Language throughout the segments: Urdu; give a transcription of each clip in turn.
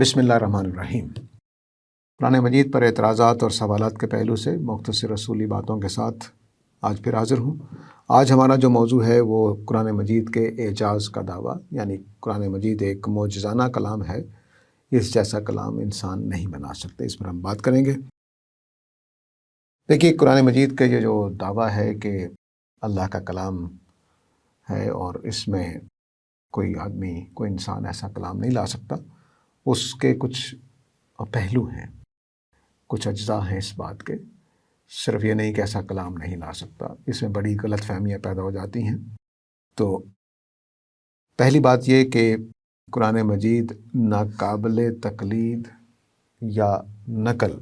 بسم اللہ الرحمن الرحیم۔ قرآن مجید پر اعتراضات اور سوالات کے پہلو سے مختصر رسولی باتوں کے ساتھ آج پھر حاضر ہوں۔ آج ہمارا جو موضوع ہے وہ قرآن مجید کے اعجاز کا دعویٰ، یعنی قرآن مجید ایک معجزانہ کلام ہے، اس جیسا کلام انسان نہیں بنا سکتے، اس پر ہم بات کریں گے۔ دیکھیے، قرآن مجید کا یہ جو دعویٰ ہے کہ اللہ کا کلام ہے اور اس میں کوئی آدمی، کوئی انسان ایسا کلام نہیں لا سکتا، اس کے کچھ پہلو ہیں، کچھ اجزاء ہیں اس بات کے۔ صرف یہ نہیں کہ ایسا کلام نہیں لا سکتا، اس میں بڑی غلط فہمیاں پیدا ہو جاتی ہیں۔ تو پہلی بات یہ کہ قرآن مجید ناقابل تقلید یا نقل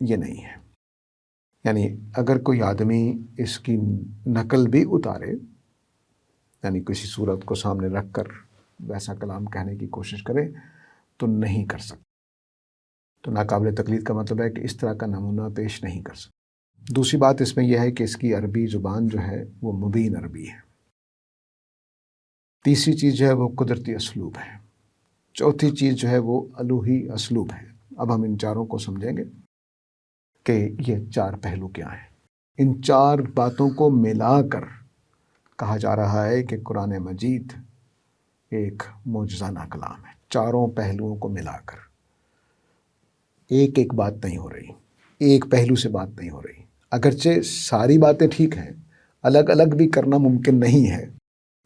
یہ نہیں ہے، یعنی اگر کوئی آدمی اس کی نقل بھی اتارے، یعنی کسی صورت کو سامنے رکھ کر ویسا کلام کہنے کی کوشش کرے تو نہیں کر سکتا۔ تو ناقابل تقلید کا مطلب ہے کہ اس طرح کا نمونہ پیش نہیں کر سکتا۔ دوسری بات اس میں یہ ہے کہ اس کی عربی زبان جو ہے وہ مبین عربی ہے۔ تیسری چیز جو ہے وہ قدرتی اسلوب ہے۔ چوتھی چیز جو ہے وہ الوہی اسلوب ہے۔ اب ہم ان چاروں کو سمجھیں گے کہ یہ چار پہلو کیا ہیں۔ ان چار باتوں کو ملا کر کہا جا رہا ہے کہ قرآن مجید ایک معجزانہ کلام ہے۔ چاروں پہلوؤں کو ملا کر ایک ایک بات نہیں ہو رہی، ایک پہلو سے بات نہیں ہو رہی۔ اگرچہ ساری باتیں ٹھیک ہیں، الگ الگ بھی کرنا ممکن نہیں ہے،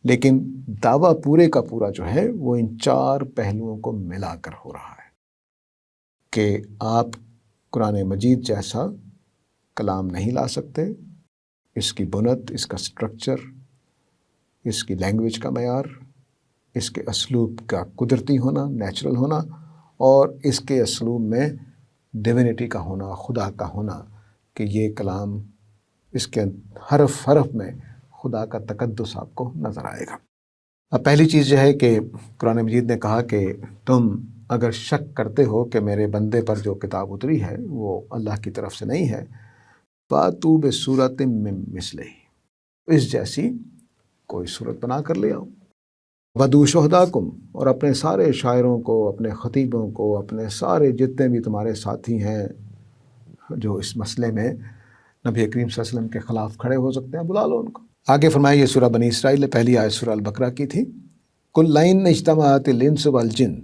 لیکن دعویٰ پورے کا پورا جو ہے وہ ان چار پہلوؤں کو ملا کر ہو رہا ہے کہ آپ قرآن مجید جیسا کلام نہیں لا سکتے۔ اس کی بنیاد، اس کا سٹرکچر، اس کی لینگویج کا معیار، اس کے اسلوب کا قدرتی ہونا، نیچرل ہونا، اور اس کے اسلوب میں ڈیوینٹی کا ہونا، خدا کا ہونا، کہ یہ کلام، اس کے حرف حرف میں خدا کا تقدس آپ کو نظر آئے گا۔ اب پہلی چیز یہ ہے کہ قرآن مجید نے کہا کہ تم اگر شک کرتے ہو کہ میرے بندے پر جو کتاب اتری ہے وہ اللہ کی طرف سے نہیں ہے، فَأْتُوا بِسُورَةٍ مِّن مِّثْلِهِ، اس جیسی کوئی صورت بنا کر لے آؤ۔ وَدُّوا شُهَدَاءَكُمْ، اور اپنے سارے شاعروں کو، اپنے خطیبوں کو، اپنے سارے جتنے بھی تمہارے ساتھی ہیں جو اس مسئلے میں نبی کریم صلی اللہ علیہ وسلم کے خلاف کھڑے ہو سکتے ہیں، بلا لو ان کو۔ آگے فرمایا، یہ سورہ بنی اسرائیل، پہلی آیت سورہ البقرہ کی تھی۔ قُلْ لَئِنْ اجْتَمَعَتِ الْإِنسُ وَالْجِنُّ،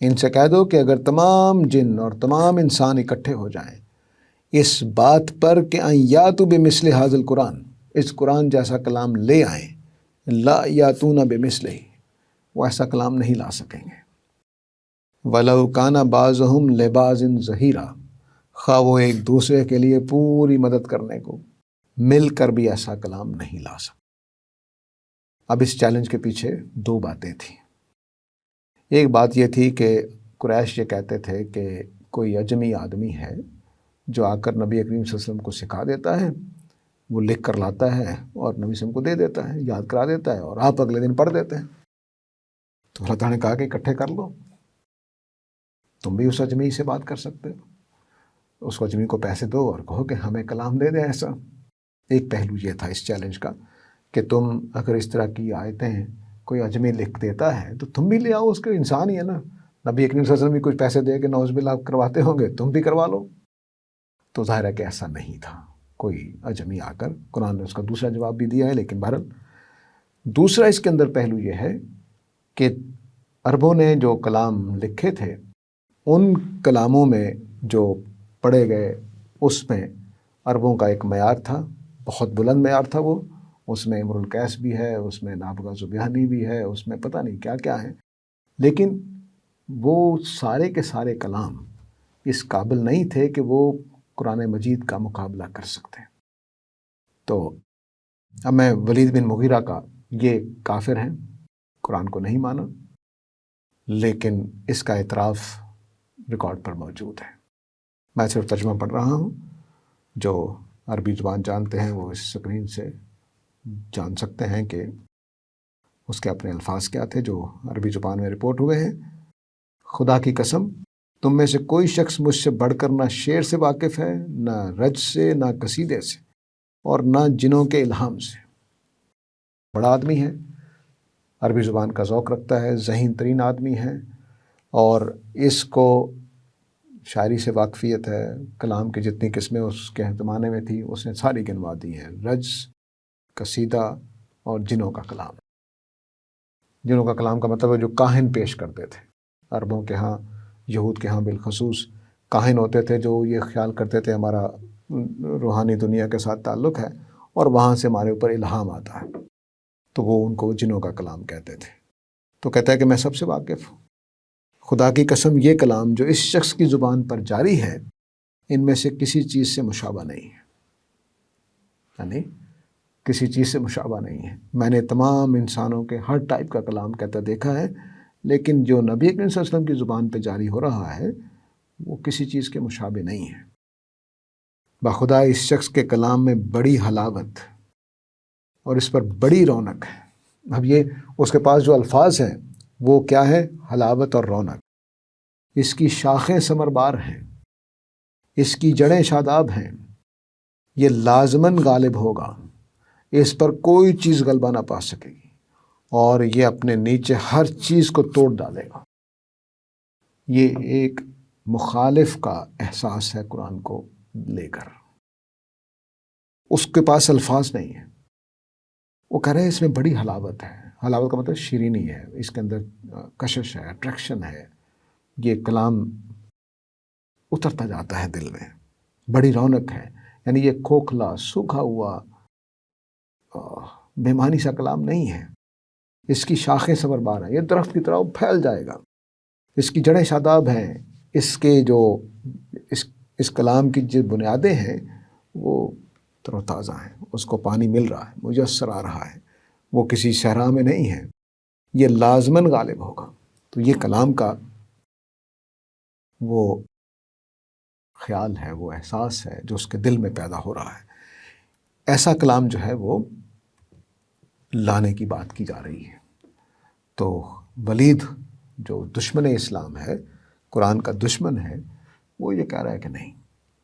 ان سے کہہ دو کہ اگر تمام جن اور تمام انسان اکٹھے ہو جائیں اس بات پر کہ ان یاتوا بمثل ھذا القرآن، اس قرآن جیسا کلام لے آئیں، لا یاتون بمثلہ، وہ ایسا کلام نہیں لا سکیں گے۔ وَلَوْ كَانَ بَعْضُهُمْ لِبَعْضٍ ظَهِيرًا، خواہ وہ ایک دوسرے کے لیے پوری مدد کرنے کو مل کر بھی ایسا کلام نہیں لا سکتے۔ اب اس چیلنج کے پیچھے دو باتیں تھیں۔ ایک بات یہ تھی کہ قریش یہ کہتے تھے کہ کوئی اجمی آدمی ہے جو آ کر نبی کریم صلی اللہ علیہ وسلم کو سکھا دیتا ہے، وہ لکھ کر لاتا ہے اور نبی صلی اللہ علیہ وسلم کو دے دیتا ہے، یاد کرا دیتا ہے، اور آپ اگلے دن پڑھ دیتے ہیں۔ تو اللہ تعالیٰ نے کہا کہ اکٹھے کر لو، تم بھی اس اجمی سے بات کر سکتے ہو، اس اجمی کو پیسے دو اور کہو کہ ہمیں کلام دے دے ایسا۔ ایک پہلو یہ تھا اس چیلنج کا کہ تم اگر اس طرح کی آیتیں کوئی اجمی لکھ دیتا ہے تو تم بھی لے آؤ، اس کے انسان ہی ہے نا، نبی کریم صلی اللہ علیہ وسلم بھی کچھ پیسے دے کے نعوذ باللہ کرواتے ہوں گے، تم بھی کروا لو۔ تو ظاہر ہے کہ ایسا نہیں تھا، کوئی اجمی آ کر، قرآن نے اس کا دوسرا جواب بھی دیا ہے، لیکن بہرحال دوسرا اس کے اندر پہلو یہ ہے کہ عربوں نے جو کلام لکھے تھے، ان کلاموں میں جو پڑھے گئے، اس میں عربوں کا ایک معیار تھا، بہت بلند معیار تھا وہ، اس میں امر القیس بھی ہے، اس میں نابغہ زبیانی بھی ہے، اس میں پتہ نہیں کیا کیا ہے، لیکن وہ سارے کے سارے کلام اس قابل نہیں تھے کہ وہ قرآن مجید کا مقابلہ کر سکتے۔ تو اب میں ولید بن مغیرہ کا، یہ کافر ہیں، قرآن کو نہیں مانا، لیکن اس کا اعتراف ریکارڈ پر موجود ہے۔ میں صرف ترجمہ پڑھ رہا ہوں، جو عربی زبان جانتے ہیں وہ اس سکرین سے جان سکتے ہیں کہ اس کے اپنے الفاظ کیا تھے جو عربی زبان میں رپورٹ ہوئے ہیں۔ خدا کی قسم، تم میں سے کوئی شخص مجھ سے بڑھ کر نہ شعر سے واقف ہے، نہ رج سے، نہ قصیدے سے، اور نہ جنوں کے الہام سے۔ بڑا آدمی ہے، عربی زبان کا ذوق رکھتا ہے، ذہین ترین آدمی ہے، اور اس کو شاعری سے واقفیت ہے۔ کلام کی جتنی قسمیں اس کے زمانے میں تھی اس نے ساری گنوا دی ہیں، رجز، قصیدہ اور جنوں کا کلام۔ جنوں کا کلام کا مطلب ہے جو کاہن پیش کرتے تھے۔ عربوں کے ہاں، یہود کے ہاں بالخصوص کاہن ہوتے تھے جو یہ خیال کرتے تھے ہمارا روحانی دنیا کے ساتھ تعلق ہے اور وہاں سے ہمارے اوپر الہام آتا ہے، تو وہ ان کو جنوں کا کلام کہتے تھے۔ تو کہتا ہے کہ میں سب سے واقف ہوں، خدا کی قسم یہ کلام جو اس شخص کی زبان پر جاری ہے ان میں سے کسی چیز سے مشابہ نہیں ہے، یعنی کسی چیز سے مشابہ نہیں ہے۔ میں نے تمام انسانوں کے ہر ٹائپ کا کلام کہتا دیکھا ہے، لیکن جو نبی اکرم صلی اللہ علیہ وسلم کی زبان پہ جاری ہو رہا ہے وہ کسی چیز کے مشابہ نہیں ہے۔ بخدا اس شخص کے کلام میں بڑی حلاوت اور اس پر بڑی رونق ہے۔ اب یہ اس کے پاس جو الفاظ ہیں وہ کیا ہے؟ حلاوت اور رونق۔ اس کی شاخیں ثمربار ہیں، اس کی جڑیں شاداب ہیں، یہ لازماً غالب ہوگا، اس پر کوئی چیز غلبہ نہ پا سکے گی، اور یہ اپنے نیچے ہر چیز کو توڑ ڈالے گا۔ یہ ایک مخالف کا احساس ہے قرآن کو لے کر۔ اس کے پاس الفاظ نہیں ہیں، وہ کہہ رہے ہیں اس میں بڑی حلاوت ہے۔ حلاوت کا مطلب شیرینی ہے، اس کے اندر کشش ہے، اٹریکشن ہے، یہ کلام اترتا جاتا ہے دل میں، بڑی رونق ہے۔ یعنی یہ کھوکھلا، سوکھا ہوا، بے معنی سا کلام نہیں ہے۔ اس کی شاخیں ثمربار ہیں، یہ درخت کی طرح پھیل جائے گا۔ اس کی جڑیں شاداب ہیں، اس کے جو اس کلام کی جو بنیادیں ہیں وہ تر و تازہ ہیں، اس کو پانی مل رہا ہے، میسر آ رہا ہے، وہ کسی صحرا میں نہیں ہے، یہ لازماً غالب ہوگا۔ تو یہ کلام کا وہ خیال ہے، وہ احساس ہے جو اس کے دل میں پیدا ہو رہا ہے۔ ایسا کلام جو ہے وہ لانے کی بات کی جا رہی ہے۔ تو ولید جو دشمن اسلام ہے، قرآن کا دشمن ہے، وہ یہ کہہ رہا ہے کہ نہیں،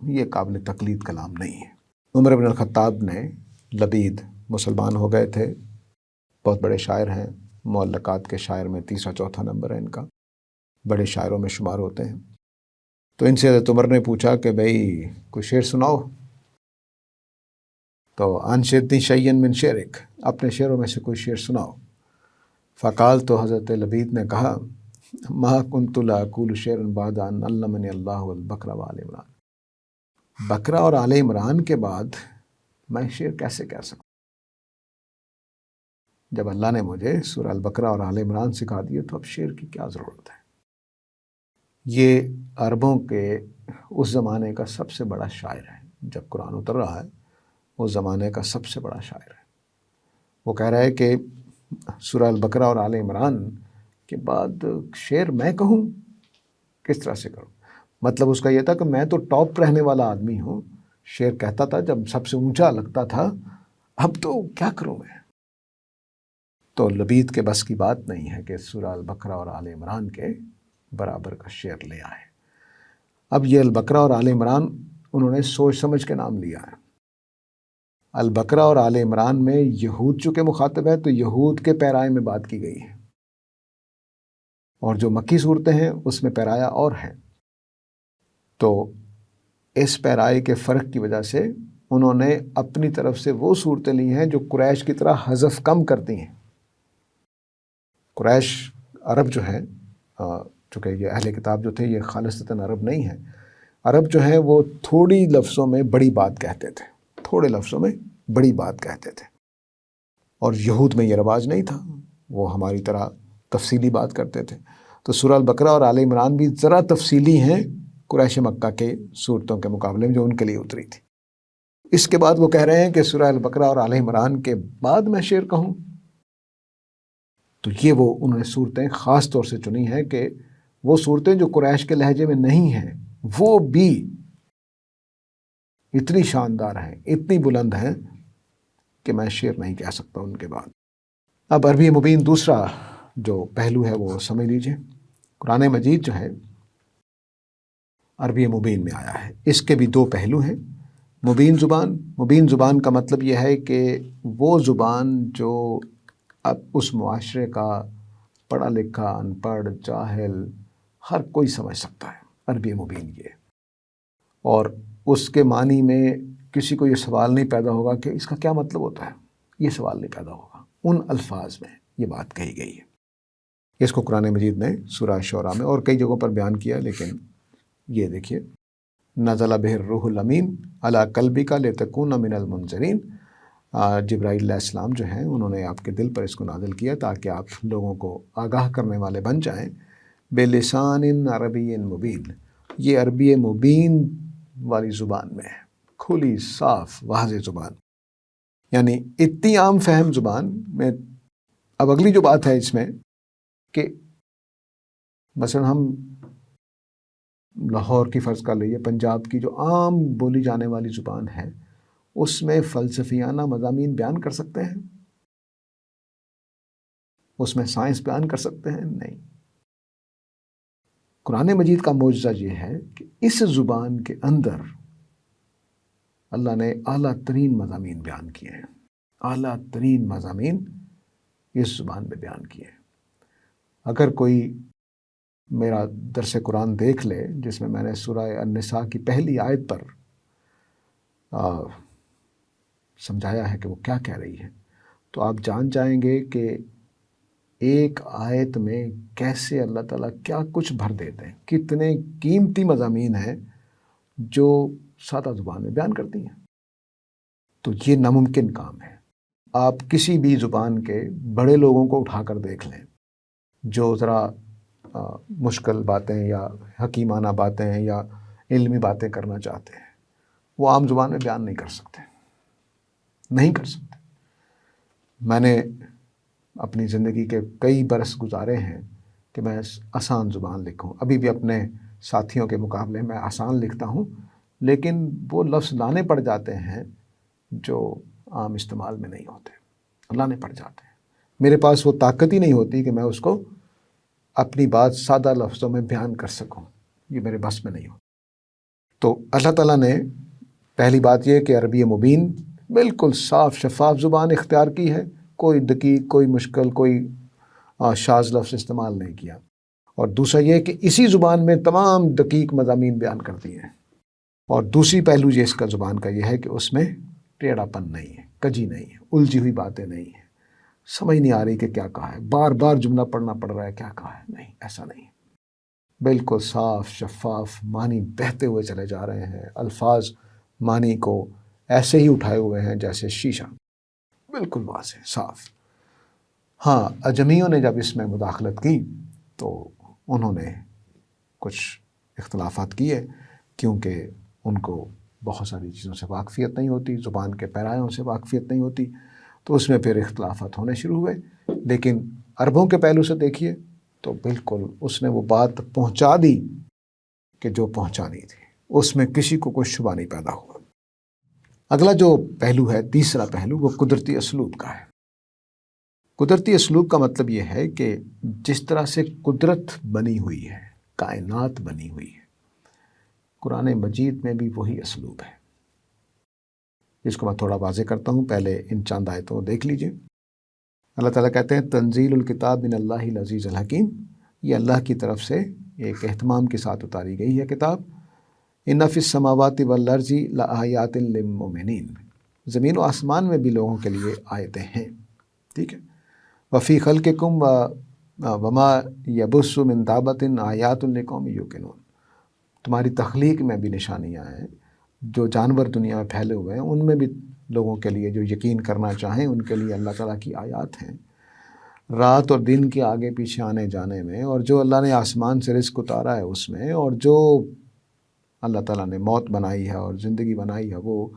یہ قابل تقلید کلام نہیں ہے۔ عمر بن الخطاب نے لبید مسلمان ہو گئے تھے، بہت بڑے شاعر ہیں، معلقات کے شاعر میں تیسرا چوتھا نمبر ہے ان کا، بڑے شاعروں میں شمار ہوتے ہیں۔ تو ان سے حضرت عمر نے پوچھا کہ بھئی کوئی شعر سناؤ، تو انشدنی شیئن من شعرک، اپنے شعروں میں سے کوئی شعر سناؤ۔ فقال، تو حضرت لبید نے کہا، ما کنت لا اقول شعرا بعد ان علمنی اللہ البقرہ وآل عمران، بقرہ اور آل عمران کے بعد میں شعر کیسے کہہ سکوں؟ جب اللہ نے مجھے سورہ البقرہ اور آل عمران سکھا دیے تو اب شعر کی کیا ضرورت ہے؟ یہ عربوں کے اس زمانے کا سب سے بڑا شاعر ہے، جب قرآن اتر رہا ہے اس زمانے کا سب سے بڑا شاعر ہے۔ وہ کہہ رہا ہے کہ سورہ البقرہ اور آل عمران کے بعد شعر میں کہوں، کس طرح سے کروں؟ مطلب اس کا یہ تھا کہ میں تو ٹاپ رہنے والا آدمی ہوں، شعر کہتا تھا جب سب سے اونچا لگتا تھا، اب تو کیا کروں میں؟ تو لبید کے بس کی بات نہیں ہے کہ سورہ البقرہ اور آل عمران کے برابر کا شعر لے آئے۔ اب یہ البقرہ اور آل عمران انہوں نے سوچ سمجھ کے نام لیا ہے۔ البقرہ اور آل عمران میں یہود چونکہ مخاطب ہے تو یہود کے پیرائے میں بات کی گئی ہے، اور جو مکی صورتیں ہیں اس میں پیرایا اور ہے۔ تو اس پیرائے کے فرق کی وجہ سے انہوں نے اپنی طرف سے وہ صورتیں لی ہیں جو قریش کی طرح حذف کم کرتی ہیں۔ قریش عرب جو ہے، چونکہ یہ اہل کتاب جو تھے یہ خالصتاً عرب نہیں ہیں، عرب جو ہیں وہ تھوڑی لفظوں میں بڑی بات کہتے تھے، تھوڑے لفظوں میں بڑی بات کہتے تھے، اور یہود میں یہ رواج نہیں تھا، وہ ہماری طرح تفصیلی بات کرتے تھے۔ تو سورہ البقرہ اور آل عمران بھی ذرا تفصیلی ہیں قریش مکہ کے صورتوں کے مقابلے میں جو ان کے لیے اتری تھی۔ اس کے بعد وہ کہہ رہے ہیں کہ سورہ البقرہ اور آل عمران کے بعد میں شعر کہوں، تو یہ وہ انہوں نے صورتیں خاص طور سے چنی ہیں کہ وہ صورتیں جو قریش کے لہجے میں نہیں ہیں وہ بھی اتنی شاندار ہیں، اتنی بلند ہیں کہ میں شعر نہیں کہہ سکتا ان کے بعد۔ اب عربی مبین دوسرا جو پہلو ہے وہ سمجھ لیجئے۔ قرآن مجید جو ہے عربی مبین میں آیا ہے، اس کے بھی دو پہلو ہیں۔ مبین زبان کا مطلب یہ ہے کہ وہ زبان جو اب اس معاشرے کا پڑھا لکھا، ان پڑھ، جاہل، ہر کوئی سمجھ سکتا ہے عربی مبین یہ، اور اس کے معنی میں کسی کو یہ سوال نہیں پیدا ہوگا کہ اس کا کیا مطلب ہوتا ہے، یہ سوال نہیں پیدا ہوگا، ان الفاظ میں یہ بات کہی گئی ہے۔ اس کو قرآن مجید نے سورہ شعراء میں اور کئی جگہوں پر بیان کیا، لیکن یہ دیکھیے، نزل بہ الروح الامین علی قلبک لتکون من المنذرین، جبرائیل علیہ السلام جو ہیں انہوں نے آپ کے دل پر اس کو نازل کیا تاکہ آپ لوگوں کو آگاہ کرنے والے بن جائیں، بلسان عربی مبین، یہ عربی مبین والی زبان میں ہے، کھلی صاف واضح زبان، یعنی اتنی عام فہم زبان میں۔ اب اگلی جو بات ہے اس میں کہ مثلا ہم لاہور کی فرض کر لیجیے، پنجاب کی جو عام بولی جانے والی زبان ہے، اس میں فلسفیانہ مضامین بیان کر سکتے ہیں؟ اس میں سائنس بیان کر سکتے ہیں؟ نہیں۔ قرآن مجید کا معجزہ یہ ہے کہ اس زبان کے اندر اللہ نے اعلیٰ ترین مضامین بیان کیے ہیں، اعلیٰ ترین مضامین اس زبان میں بیان کیے ہیں۔ اگر کوئی میرا درس قرآن دیکھ لے جس میں نے سورہ النساء کی پہلی آیت پر سمجھایا ہے کہ وہ کیا کہہ رہی ہے، تو آپ جان جائیں گے کہ ایک آیت میں کیسے اللہ تعالیٰ کیا کچھ بھر دیتے ہیں، کتنے قیمتی مضامین ہیں جو سادہ زبان میں بیان کرتی ہیں۔ تو یہ ناممکن کام ہے۔ آپ کسی بھی زبان کے بڑے لوگوں کو اٹھا کر دیکھ لیں جو ذرا مشکل باتیں یا حکیمانہ باتیں یا علمی باتیں کرنا چاہتے ہیں، وہ عام زبان میں بیان نہیں کر سکتے، نہیں کر سکتے۔ میں نے اپنی زندگی کے کئی برس گزارے ہیں کہ میں آسان زبان لکھوں، ابھی بھی اپنے ساتھیوں کے مقابلے میں آسان لکھتا ہوں، لیکن وہ لفظ لانے پڑ جاتے ہیں جو عام استعمال میں نہیں ہوتے، لانے پڑ جاتے ہیں۔ میرے پاس وہ طاقت ہی نہیں ہوتی کہ میں اس کو اپنی بات سادہ لفظوں میں بیان کر سکوں، یہ میرے بس میں نہیں ہو۔ تو اللہ تعالیٰ نے پہلی بات یہ کہ عربی مبین بالکل صاف شفاف زبان اختیار کی ہے، کوئی دقیق، کوئی مشکل، کوئی شاذ لفظ استعمال نہیں کیا، اور دوسرا یہ کہ اسی زبان میں تمام دقیق مضامین بیان کر دیے ہیں، اور دوسری پہلو یہ اس کا زبان کا یہ ہے کہ اس میں ٹیڑھا پن نہیں ہے، کجی نہیں ہے، الجھی ہوئی باتیں نہیں ہیں، سمجھ نہیں آ رہی کہ کیا کہا ہے، بار بار جملہ پڑھنا پڑ رہا ہے کیا کہا ہے، نہیں، ایسا نہیں، بالکل صاف شفاف معنی بہتے ہوئے چلے جا رہے ہیں، الفاظ معنی کو ایسے ہی اٹھائے ہوئے ہیں جیسے شیشہ، بالکل واضح صاف۔ ہاں، اجمیوں نے جب اس میں مداخلت کی تو انہوں نے کچھ اختلافات کیے، کیونکہ ان کو بہت ساری چیزوں سے واقفیت نہیں ہوتی، زبان کے پیرایوں سے واقفیت نہیں ہوتی، تو اس میں پھر اختلافات ہونے شروع ہوئے۔ لیکن عربوں کے پہلو سے دیکھیے تو بالکل اس نے وہ بات پہنچا دی کہ جو پہنچانی تھی، اس میں کسی کو کوئی شبہ نہیں پیدا ہوا۔ اگلا جو پہلو ہے، تیسرا پہلو، وہ قدرتی اسلوب کا ہے۔ قدرتی اسلوب کا مطلب یہ ہے کہ جس طرح سے قدرت بنی ہوئی ہے، کائنات بنی ہوئی ہے، قرآن مجید میں بھی وہی اسلوب ہے۔ اس کو میں تھوڑا واضح کرتا ہوں، پہلے ان چند آیتوں کو دیکھ لیجئے۔ اللہ تعالیٰ کہتے ہیں تنزیل الکتاب من اللہ العزیز الحکیم، یہ اللہ کی طرف سے ایک اہتمام کے ساتھ اتاری گئی ہے کتاب۔ ان فی السماوات والارض لآیات للمؤمنین، زمین و آسمان میں بھی لوگوں کے لیے آیتیں ہیں، ٹھیک ہے۔ وفی خلقکم وما یبث من دابۃ آیات لقوم یوقنون، تمہاری تخلیق میں بھی نشانیاں ہیں، جو جانور دنیا میں پھیلے ہوئے ہیں ان میں بھی لوگوں کے لیے جو یقین کرنا چاہیں ان کے لیے اللہ تعالیٰ کی آیات ہیں، رات اور دن کے آگے پیچھے آنے جانے میں، اور جو اللہ نے آسمان سے رزق اتارا ہے اس میں، اور جو اللہ تعالیٰ نے موت بنائی ہے اور زندگی بنائی ہے وہ،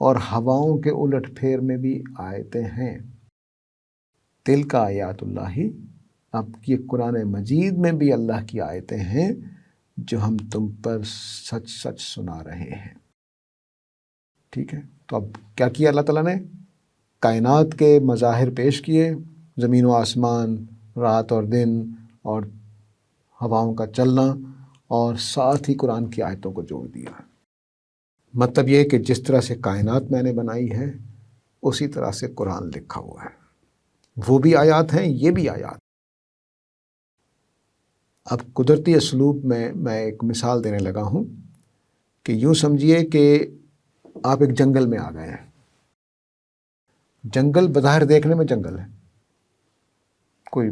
اور ہواؤں کے الٹ پھیر میں بھی آیتیں ہیں۔ تل کا آیات اللہ، اب یہ قرآن مجید میں بھی اللہ کی آیتیں ہیں جو ہم تم پر سچ سچ سنا رہے ہیں، ٹھیک ہے۔ تو اب کیا کیا اللہ تعالیٰ نے؟ کائنات کے مظاہر پیش کیے، زمین و آسمان، رات اور دن، اور ہواؤں کا چلنا، اور ساتھ ہی قرآن کی آیتوں کو جوڑ دیا۔ مطلب یہ کہ جس طرح سے کائنات میں نے بنائی ہے اسی طرح سے قرآن لکھا ہوا ہے، وہ بھی آیات ہیں، یہ بھی آیات۔ اب قدرتی اسلوب میں ایک مثال دینے لگا ہوں کہ یوں سمجھیے کہ آپ ایک جنگل میں آ گئے ہیں۔ جنگل بظاہر دیکھنے میں جنگل ہے، کوئی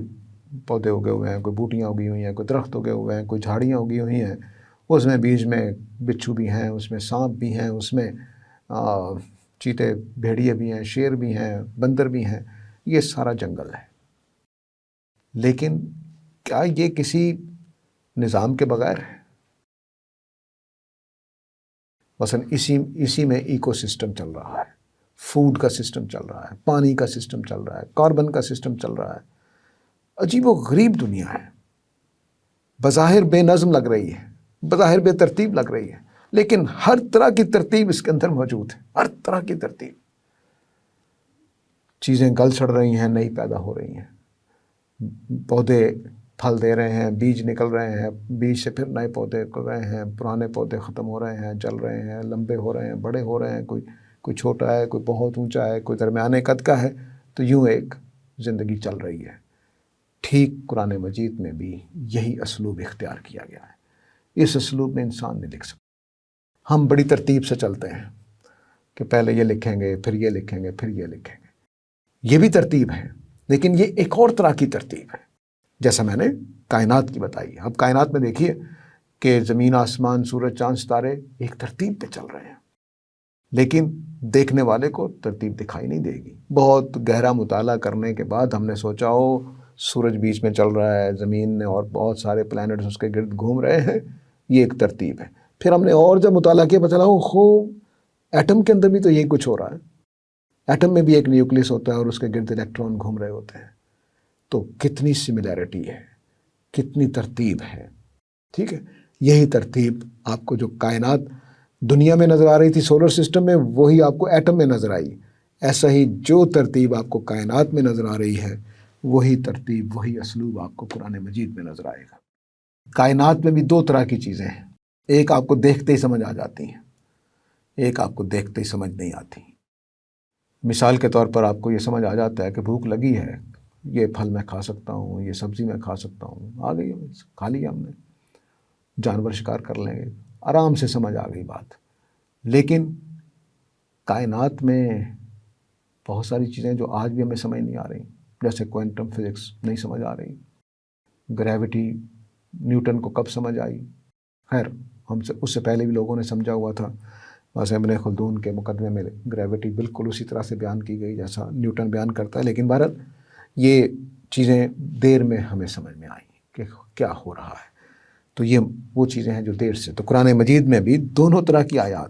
پودے اگے ہوئے ہیں، کوئی بوٹیاں اگی ہوئی ہیں، کوئی درخت اگے ہوئے ہیں، کوئی جھاڑیاں اگی ہوئی ہیں، اس میں بیچ میں بچھو بھی ہیں، اس میں سانپ بھی ہیں، اس میں چیتے بھیڑیے بھی ہیں، شیر بھی ہیں، بندر بھی ہیں، یہ سارا جنگل ہے۔ لیکن کیا یہ کسی نظام کے بغیر ہے؟ مثلا اسی میں ایکو سسٹم چل رہا ہے، فوڈ کا سسٹم چل رہا ہے، پانی کا سسٹم چل رہا ہے، کاربن کا سسٹم چل رہا ہے۔ عجیب و غریب دنیا ہے، بظاہر بے نظم لگ رہی ہے، بظاہر بے ترتیب لگ رہی ہے، لیکن ہر طرح کی ترتیب اس کے اندر موجود ہے، ہر طرح کی ترتیب۔ چیزیں گل سڑ رہی ہیں، نئی پیدا ہو رہی ہیں، پودے پھل دے رہے ہیں، بیج نکل رہے ہیں، بیج سے پھر نئے پودے نکل رہے ہیں، پرانے پودے ختم ہو رہے ہیں، جل رہے ہیں، لمبے ہو رہے ہیں، بڑے ہو رہے ہیں، کوئی چھوٹا ہے، کوئی بہت اونچا ہے، کوئی درمیانے قد کا ہے۔ تو یوں ایک زندگی چل رہی ہے۔ ٹھیک قرآن مجید میں بھی یہی اسلوب اختیار کیا گیا ہے۔ اس اسلوب میں انسان نہیں لکھ سکتا۔ ہم بڑی ترتیب سے چلتے ہیں کہ پہلے یہ لکھیں گے، پھر یہ لکھیں گے، پھر یہ لکھیں گے۔ یہ بھی ترتیب ہے، لیکن یہ ایک اور طرح کی ترتیب ہے، جیسا میں نے کائنات کی بتائی۔ اب کائنات میں دیکھیے کہ زمین، آسمان، سورج، چاند، ستارے ایک ترتیب پہ چل رہے ہیں، لیکن دیکھنے والے کو ترتیب دکھائی نہیں دے گی۔ بہت گہرا مطالعہ کرنے کے بعد ہم نے سوچا سورج بیچ میں چل رہا ہے، زمین نے اور بہت سارے پلانٹس اس کے گرد گھوم رہے ہیں، یہ ایک ترتیب ہے۔ پھر ہم نے اور جب مطالعہ کیا پتہ چلا ایٹم کے اندر بھی تو یہی کچھ ہو رہا ہے۔ ایٹم میں بھی ایک نیوکلیس ہوتا ہے اور اس کے گرد الیکٹران گھوم رہے ہوتے ہیں۔ تو کتنی سملیرٹی ہے، کتنی ترتیب ہے۔ ٹھیک ہے، یہی ترتیب آپ کو جو کائنات دنیا میں نظر آ رہی تھی سولر سسٹم میں، وہی آپ کو ایٹم میں نظر آئی۔ ایسا ہی جو ترتیب آپ کو کائنات میں نظر آ رہی ہے، وہی ترتیب، وہی اسلوب آپ کو قرآن مجید میں نظر آئے گا۔ کائنات میں بھی دو طرح کی چیزیں ہیں، ایک آپ کو دیکھتے ہی سمجھ آ جاتی ہیں، ایک آپ کو دیکھتے ہی سمجھ نہیں آتی۔ مثال کے طور پر آپ کو یہ سمجھ آ جاتا ہے کہ بھوک لگی ہے، یہ پھل میں کھا سکتا ہوں، یہ سبزی میں کھا سکتا ہوں، آ گئی، کھا لیا ہم نے، جانور شکار کر لیں گے، آرام سے سمجھ آ گئی بات۔ لیکن کائنات میں بہت ساری چیزیں جو آج بھی ہمیں سمجھ نہیں آ رہی، جیسے کوانٹم فزکس نہیں سمجھ آ رہی، گریوٹی نیوٹن کو کب سمجھ آئی؟ خیر، اس سے پہلے بھی لوگوں نے سمجھا ہوا تھا۔ ویسے ابن خلدون کے مقدمے میں گریوٹی بالکل اسی طرح سے بیان کی گئی جیسا نیوٹن بیان کرتا ہے، لیکن بہرحال یہ چیزیں دیر میں ہمیں سمجھ میں آئیں کہ کیا ہو رہا ہے۔ تو یہ وہ چیزیں ہیں جو دیر سے۔ تو قرآن مجید میں بھی دونوں طرح کی آیات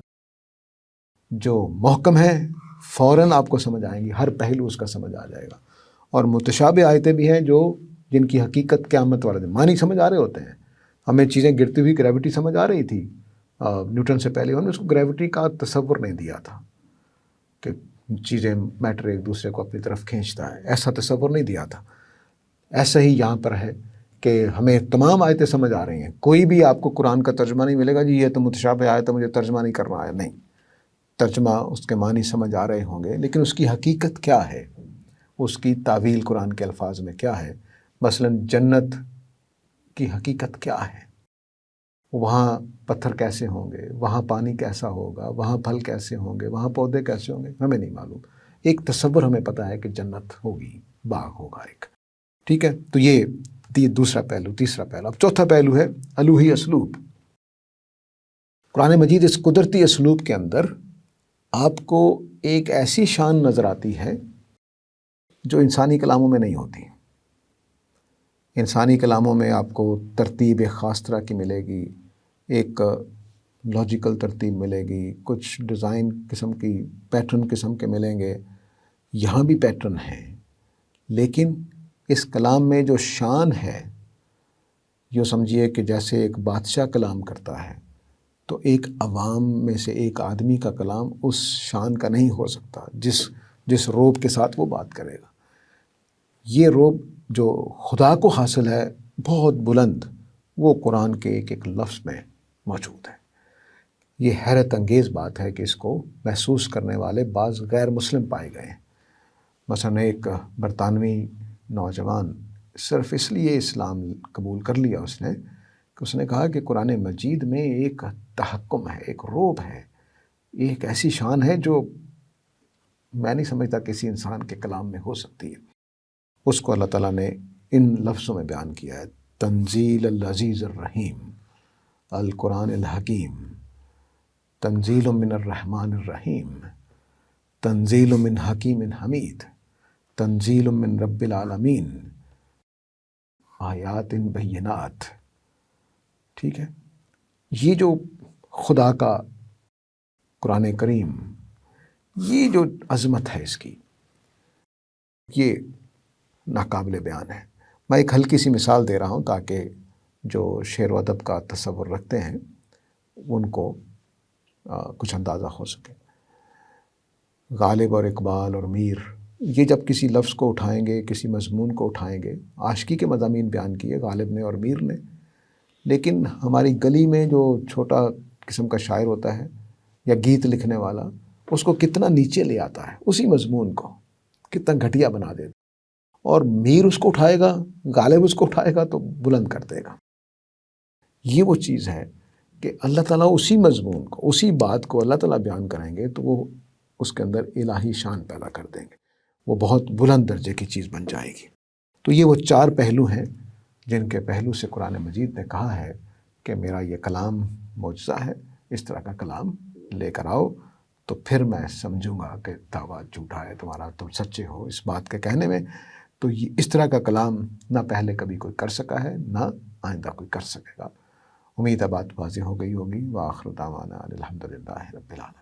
جو محکم ہیں فوراً آپ کو سمجھ آئیں گی، ہر پہلو اس کا سمجھ آ جائے گا، اور متشابہ آیتیں بھی ہیں جن کی حقیقت قیامت والے دن معنی سمجھ آ رہے ہوتے ہیں۔ ہمیں چیزیں گرتی ہوئی گریوٹی سمجھ آ رہی تھی نیوٹن سے پہلے، انہوں نے اس کو گریوٹی کا تصور نہیں دیا تھا کہ چیزیں میٹر ایک دوسرے کو اپنی طرف کھینچتا ہے، ایسا تصور نہیں دیا تھا۔ ایسا ہی یہاں پر ہے کہ ہمیں تمام آیتیں سمجھ آ رہی ہیں، کوئی بھی آپ کو قرآن کا ترجمہ نہیں ملے گا جی یہ تو متشابہ آیت ہے مجھے ترجمہ نہیں کرنا ہے، نہیں، ترجمہ اس کے معنی سمجھ آ رہے ہوں گے، لیکن اس کی حقیقت کیا ہے، اس کی تعویل قرآن کے الفاظ میں کیا ہے۔ مثلا جنت کی حقیقت کیا ہے، وہاں پتھر کیسے ہوں گے، وہاں پانی کیسا ہوگا، وہاں پھل کیسے ہوں گے، وہاں پودے کیسے ہوں گے، ہمیں نہیں معلوم۔ ایک تصور ہمیں پتہ ہے کہ جنت ہوگی، باغ ہوگا ایک، ٹھیک ہے۔ تو یہ دوسرا پہلو، تیسرا پہلو۔ اب چوتھا پہلو ہے الوہی اسلوب۔ قرآن مجید اس قدرتی اسلوب کے اندر آپ کو ایک ایسی شان نظر آتی ہے جو انسانی کلاموں میں نہیں ہوتی۔ انسانی کلاموں میں آپ کو ترتیب ایک خاص طرح کی ملے گی، ایک لاجیکل ترتیب ملے گی، کچھ ڈیزائن قسم کی، پیٹرن قسم کے ملیں گے۔ یہاں بھی پیٹرن ہیں، لیکن اس کلام میں جو شان ہے، یوں سمجھیے کہ جیسے ایک بادشاہ کلام کرتا ہے تو ایک عوام میں سے ایک آدمی کا کلام اس شان کا نہیں ہو سکتا جس روب کے ساتھ وہ بات کرے گا۔ یہ روب جو خدا کو حاصل ہے بہت بلند، وہ قرآن کے ایک ایک لفظ میں موجود ہے۔ یہ حیرت انگیز بات ہے کہ اس کو محسوس کرنے والے بعض غیر مسلم پائے گئے ہیں۔ مثلا ایک برطانوی نوجوان صرف اس لیے اسلام قبول کر لیا اس نے کہ اس نے کہا کہ قرآن مجید میں ایک تحکم ہے، ایک روب ہے، ایک ایسی شان ہے جو میں نہیں سمجھتا کسی انسان کے کلام میں ہو سکتی ہے۔ اس کو اللہ تعالیٰ نے ان لفظوں میں بیان کیا ہے: تنزیل العزیز الرحیم، القرآن الحکیم، تنزیل من الرحمن الرحیم، تنزیل من حکیم حمید، تنزیل من رب العالمین، آیات بینات۔ ٹھیک ہے، یہ جو خدا کا قرآن کریم، یہ جو عظمت ہے اس کی، یہ ناقابل بیان ہے۔ میں ایک ہلکی سی مثال دے رہا ہوں تاکہ جو شعر و ادب کا تصور رکھتے ہیں ان کو کچھ اندازہ ہو سکے۔ غالب اور اقبال اور میر، یہ جب کسی لفظ کو اٹھائیں گے، کسی مضمون کو اٹھائیں گے، عاشقی کے مضامین بیان کیے غالب نے اور میر نے، لیکن ہماری گلی میں جو چھوٹا قسم کا شاعر ہوتا ہے یا گیت لکھنے والا، اس کو کتنا نیچے لے آتا ہے، اسی مضمون کو کتنا گھٹیا بنا دیتا، اور میر اس کو اٹھائے گا، غالب اس کو اٹھائے گا تو بلند کر دے گا۔ یہ وہ چیز ہے کہ اللہ تعالیٰ اسی مضمون کو، اسی بات کو اللہ تعالیٰ بیان کریں گے تو وہ اس کے اندر الہی شان پیدا کر دیں گے، وہ بہت بلند درجے کی چیز بن جائے گی۔ تو یہ وہ چار پہلو ہیں جن کے پہلو سے قرآن مجید نے کہا ہے کہ میرا یہ کلام معجزہ ہے، اس طرح کا کلام لے کر آؤ، تو پھر میں سمجھوں گا کہ دعویٰ جھوٹا ہے تمہارا، تم سچے ہو اس بات کے کہنے میں۔ تو یہ اس طرح کا کلام نہ پہلے کبھی کوئی کر سکا ہے، نہ آئندہ کوئی کر سکے گا۔ امید ہے بات واضح ہو گئی ہوگی۔ وآخر دعوانا الحمدللہ رب العالمین۔